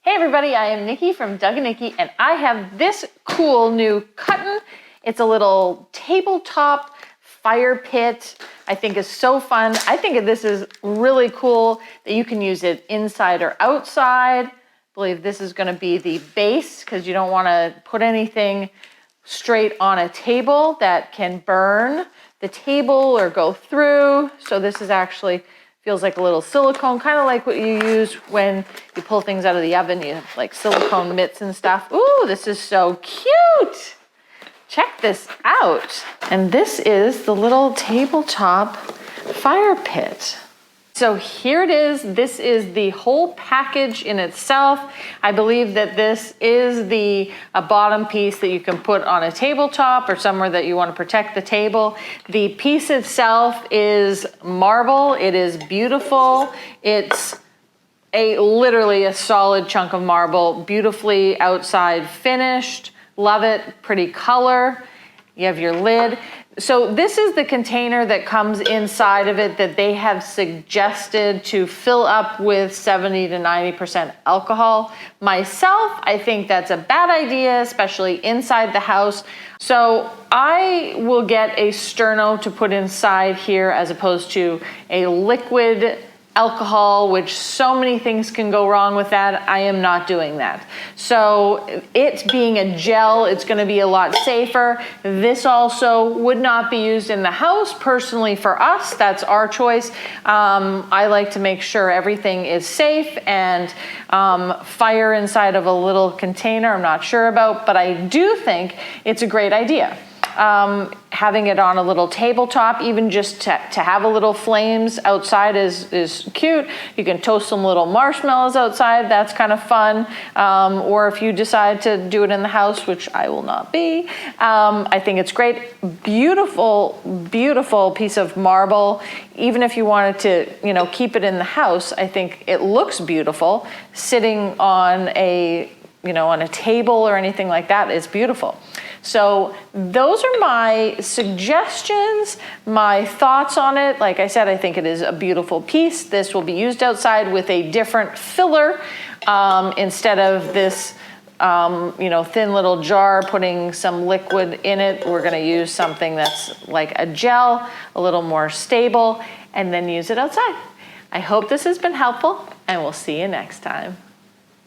Hey everybody, I am Nikki from Doug and Nikki, and I have this cool new KUTON. It's a little tabletop fire pit. I think is so fun. I think this is really cool that you can use it inside or outside. I believe this is going to be the base because you don't want to put anything straight on a table that can burn the table or go through. So this is actually feels like a little silicone, kind of like what you use when you pull things out of the oven. You have like silicone mitts and stuff. Ooh, this is so cute. Check this out. And this is the little tabletop fire pit. So here it is. This is the whole package in itself. I believe that this is the bottom piece that you can put on a tabletop or somewhere that you want to protect the table. The piece itself is marble. It is beautiful. It's literally a solid chunk of marble, beautifully outside finished. Love it. Pretty color. You have your lid. So this is the container that comes inside of it that they have suggested to fill up with 70 to 90% alcohol. Myself, I think that's a bad idea, especially inside the house. So I will get a sterno to put inside here as opposed to a liquid alcohol, which so many things can go wrong with that. I am not doing that. So it being a gel, it's going to be a lot safer. This also would not be used in the house. Personally for us, that's our choice. I like to make sure everything is safe, and fire inside of a little container I'm not sure about, but I do think it's a great idea. Having it on a little tabletop, even just to have a little flames outside is cute. You can toast some little marshmallows outside. That's kind of fun. Or if you decide to do it in the house, which I will not be, I think it's great. Beautiful, beautiful piece of marble. Even if you wanted to, keep it in the house, I think it looks beautiful. Sitting on a table or anything like that is beautiful. So those are my suggestions, my thoughts on it. Like I said, I think it is a beautiful piece. This will be used outside with a different filler instead of this thin little jar putting some liquid in it. We're going to use something that's like a gel, a little more stable, and then use it outside. I hope this has been helpful, and we'll see you next time.